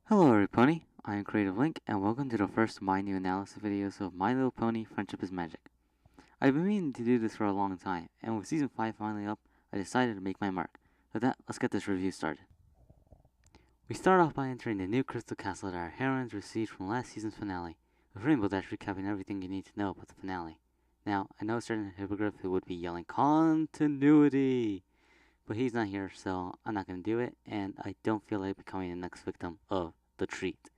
Hello everypony, I am Creative Link and welcome to the first of my new analysis videos of My Little Pony Friendship is Magic. I've been meaning to do this for a long time, and with season 5 finally up, I decided to make my mark. With that, let's get this review started. We start off by entering the new crystal castle that our heroines received from last season's finale, with Rainbow Dash recapping everything you need to know about the finale. Now, I know a certain hippogriff who would be yelling continuity, but he's not here, so I'm not going to do it, and I don't feel like becoming the next victim of the treat.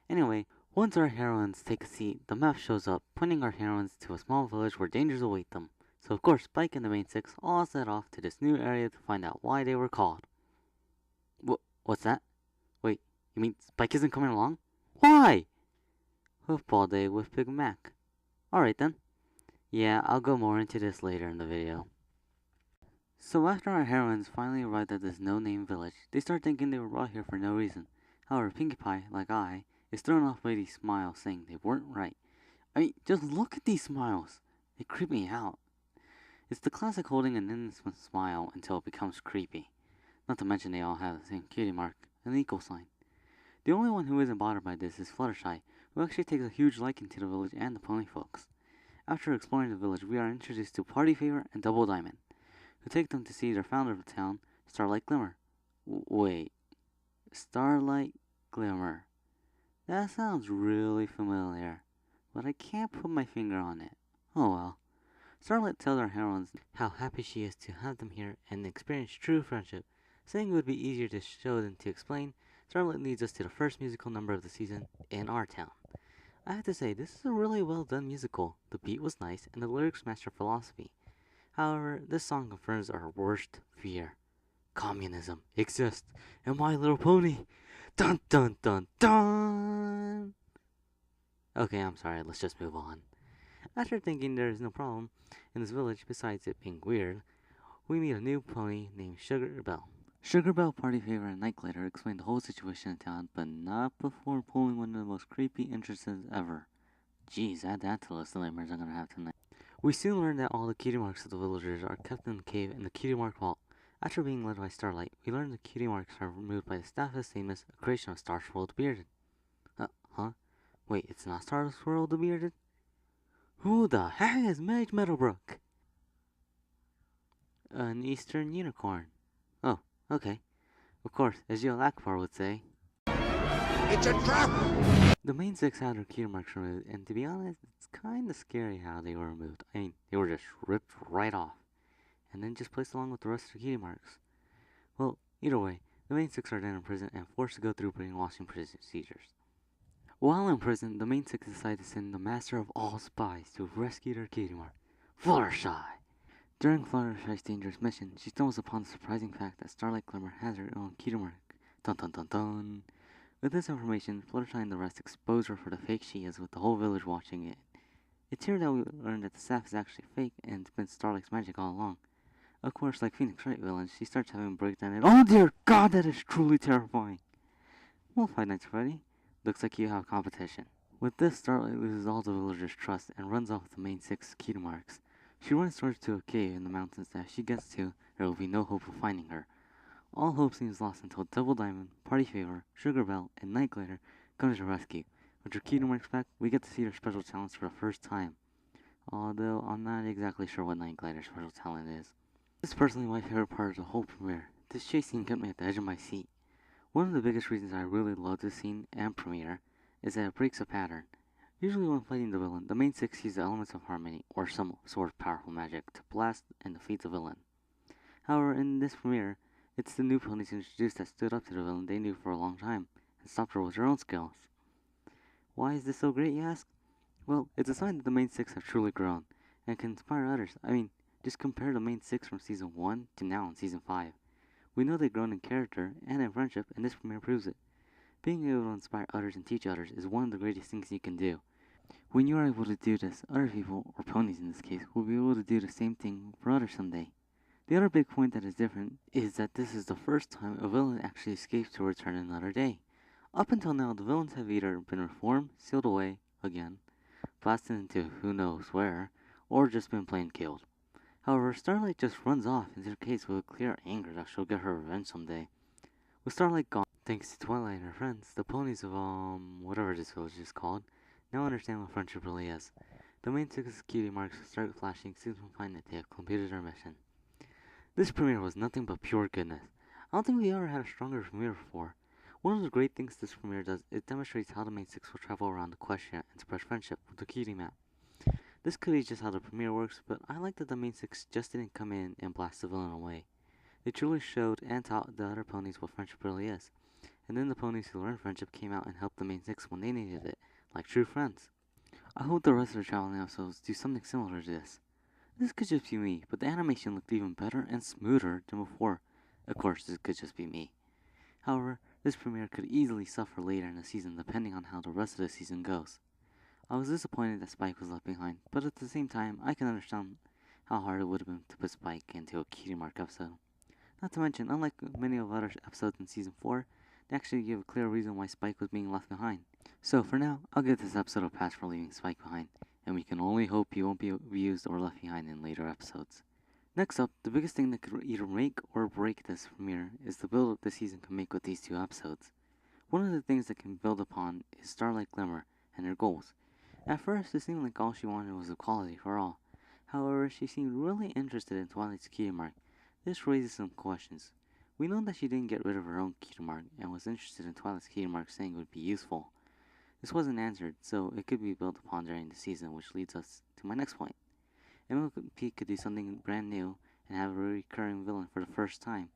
Anyway, once our heroines take a seat, the map shows up, pointing our heroines to a small village where dangers await them. So of course, Spike and the main six all set off to this new area to find out why they were called. What's that? Wait, you mean Spike isn't coming along? Why? Hoofball Day with Big Mac. Alright then. Yeah, I'll go more into this later in the video. So after our heroines finally arrived at this no-name village, they start thinking they were brought here for no reason. However, Pinkie Pie, like I, is thrown off by these smiles saying they weren't right. I mean, just look at these smiles. They creep me out. It's the classic holding an innocent smile until it becomes creepy. Not to mention they all have the same cutie mark and the equal sign. The only one who isn't bothered by this is Fluttershy, who actually takes a huge liking to the village and the pony folks. After exploring the village, we are introduced to Party Favor and Double Diamond, who take them to see their founder of the town, Starlight Glimmer. Wait, Starlight Glimmer. That sounds really familiar, but I can't put my finger on it. Oh well. Starlight tells our heroines how happy she is to have them here and experience true friendship. Saying it would be easier to show than to explain, Starlight leads us to the first musical number of the season in our town. I have to say, this is a really well done musical. The beat was nice and the lyrics match our philosophy. However, this song confirms our worst fear. Communism exists in My Little Pony. Dun dun dun dun! Okay, I'm sorry, let's just move on. After thinking there is no problem in this village besides it being weird, we meet a new pony named Sugar Belle. Sugar Belle, Party Favor, and Night Glitter explain the whole situation in town, but not before pulling one of the most creepy entrances ever. Jeez, add that to the list of nightmares I'm gonna have tonight. We soon learn that all the cutie marks of the villagers are kept in the cave in the Cutie Mark Vault. After being led by Starlight, we learn the cutie marks are removed by the staff of Samus, a creation of Star Swirl the Bearded. Huh? Wait, it's not Star Swirl the Bearded? Who the heck is Mage Meadowbrook? An Eastern Unicorn. Oh, okay. Of course, as Gio Akbar would say. It's a trap! The main six had their cutie marks removed, and to be honest, it's kinda scary how they were removed. I mean, they were just ripped right off, and then just placed along with the rest of the cutie marks. Well, either way, the main six are then in prison and forced to go through brainwashing procedures. While in prison, the main six decide to send the master of all spies to rescue their cutie mark, Fluttershy. During Fluttershy's dangerous mission, she stumbles upon the surprising fact that Starlight Glimmer has her own cutie mark. Dun dun dun dun. With this information, Fluttershy and the rest expose her for the fake she is with the whole village watching it. It's here that we learn that the staff is actually fake and it's been Starlight's magic all along. Of course, like Phoenix Wright villains, she starts having a breakdown and oh dear god, that is truly terrifying. Well, Five Nights at Freddy, looks like you have competition. With this, Starlight loses all the villagers' trust and runs off with the main six cutie marks. She runs towards to a cave in the mountains that if she gets to, there will be no hope of finding her. All hope seems lost until Double Diamond, Party Favor, Sugar Belle, and Night Glitter come to rescue. With her cutie marks back, we get to see their special talents for the first time. Although, I'm not exactly sure what Night Glitter's special talent is. This is personally my favorite part of the whole premiere. This chase scene kept me at the edge of my seat. One of the biggest reasons I really love this scene and premiere is that it breaks a pattern. Usually when fighting the villain, the main six use the elements of harmony or some sort of powerful magic to blast and defeat the villain. However, in this premiere, it's the new ponies introduced that stood up to the villain they knew for a long time and stopped her with their own skills. Why is this so great, you ask? Well, it's a sign that the main six have truly grown and can inspire others. I mean, just compare the main six from season 1 to now in season 5. We know they've grown in character and in friendship, and this premiere proves it. Being able to inspire others and teach others is one of the greatest things you can do. When you are able to do this, other people, or ponies in this case, will be able to do the same thing for others someday. The other big point that is different is that this is the first time a villain actually escapes to return another day. Up until now, the villains have either been reformed, sealed away, again, blasted into who knows where, or just been plain killed. However, Starlight just runs off into the case with a clear anger that she'll get her revenge someday. With Starlight gone, Thanks to Twilight and her friends, the ponies of, whatever this village is called, now understand what friendship really is. The main six cutie marks start flashing signifying that they have completed their mission. This premiere was nothing but pure goodness. I don't think we ever had a stronger premiere before. One of the great things this premiere does, it demonstrates how the main six will travel around the question and spread friendship with the cutie map. This could be just how the premiere works, but I like that the main six just didn't come in and blast the villain away. They truly showed and taught the other ponies what friendship really is. And then the ponies who learned friendship came out and helped the main six when they needed it, like true friends. I hope the rest of the traveling episodes do something similar to this. This could just be me, but the animation looked even better and smoother than before. Of course, this could just be me. However, this premiere could easily suffer later in the season depending on how the rest of the season goes. I was disappointed that Spike was left behind, but at the same time, I can understand how hard it would have been to put Spike into a Cutie Mark episode. Not to mention, unlike many of the other episodes in Season 4, they actually give a clear reason why Spike was being left behind. So for now, I'll give this episode a pass for leaving Spike behind, and we can only hope he won't be abused or left behind in later episodes. Next up, the biggest thing that could either make or break this premiere is the build up the season can make with these two episodes. One of the things that can build upon is Starlight Glimmer and her goals. At first, it seemed like all she wanted was equality for all. However, she seemed really interested in Twilight's cutie mark. This raises some questions. We know that she didn't get rid of her own cutie mark and was interested in Twilight's cutie mark saying it would be useful. This wasn't answered, so it could be built upon during the season, which leads us to my next point. MLP could do something brand new and have a recurring villain for the first time.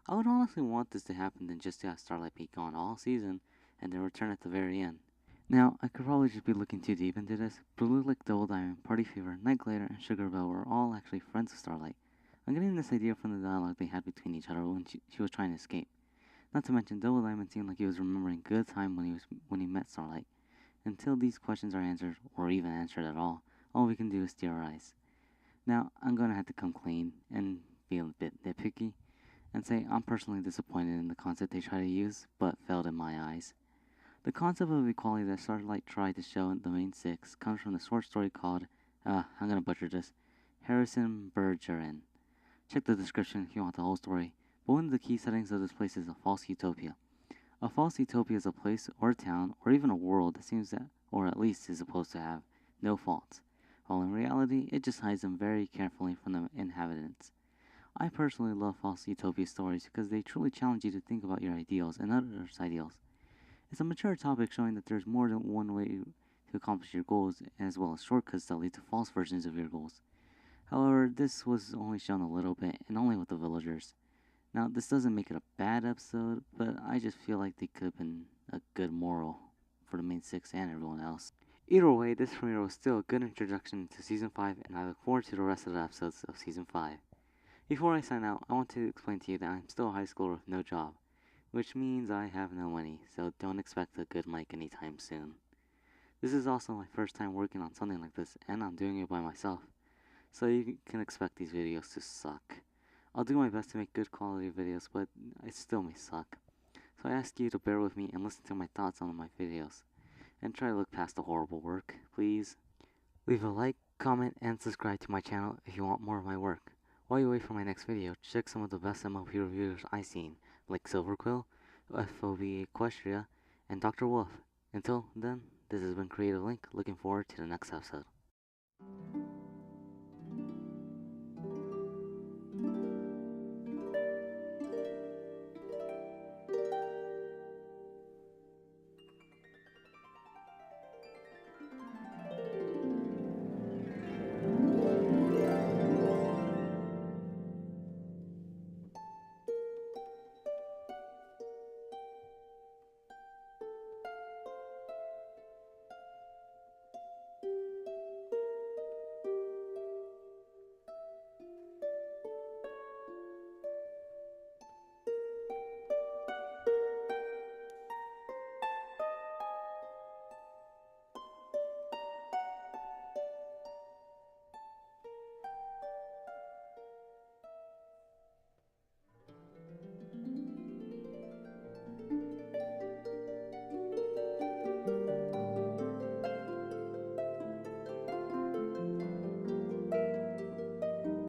I would honestly want this to happen than just to have Starlight be gone all season and then return at the very end. Now, I could probably just be looking too deep into this, but it looked like Double Diamond, Party Fever, Night Glider, and Sugar Belle were all actually friends of Starlight. I'm getting this idea from the dialogue they had between each other when she was trying to escape. Not to mention, Double Diamond seemed like he was remembering good time when he met Starlight. Until these questions are answered, or even answered at all we can do is theorize. Now, I'm gonna have to come clean and be a bit nitpicky, and say I'm personally disappointed in the concept they try to use, but failed in my eyes. The concept of equality that Starlight tried to show in the main six comes from the short story called, I'm gonna butcher this, Harrison Bergeron. Check the description if you want the whole story, but one of the key settings of this place is a false utopia. A false utopia is a place or a town or even a world that seems that, or at least is supposed to have, no faults, while in reality it just hides them very carefully from the inhabitants. I personally love false utopia stories because they truly challenge you to think about your ideals and others' ideals. It's a mature topic showing that there's more than one way to accomplish your goals, as well as shortcuts that lead to false versions of your goals. However, this was only shown a little bit, and only with the villagers. Now, this doesn't make it a bad episode, but I just feel like they could have been a good moral for the main six and everyone else. Either way, this premiere was still a good introduction to Season 5, and I look forward to the rest of the episodes of Season 5. Before I sign out, I want to explain to you that I'm still a high schooler with no job, which means I have no money, so don't expect a good mic anytime soon. This is also my first time working on something like this, and I'm doing it by myself, so you can expect these videos to suck. I'll do my best to make good quality videos, but it still may suck. So I ask you to bear with me and listen to my thoughts on my videos, and try to look past the horrible work, please. Leave a like, comment, and subscribe to my channel if you want more of my work. While you wait for my next video, check some of the best MLP reviewers I've seen, like Silverquill, FOB Equestria, and Dr. Wolf. Until then, this has been Creative Link, looking forward to the next episode.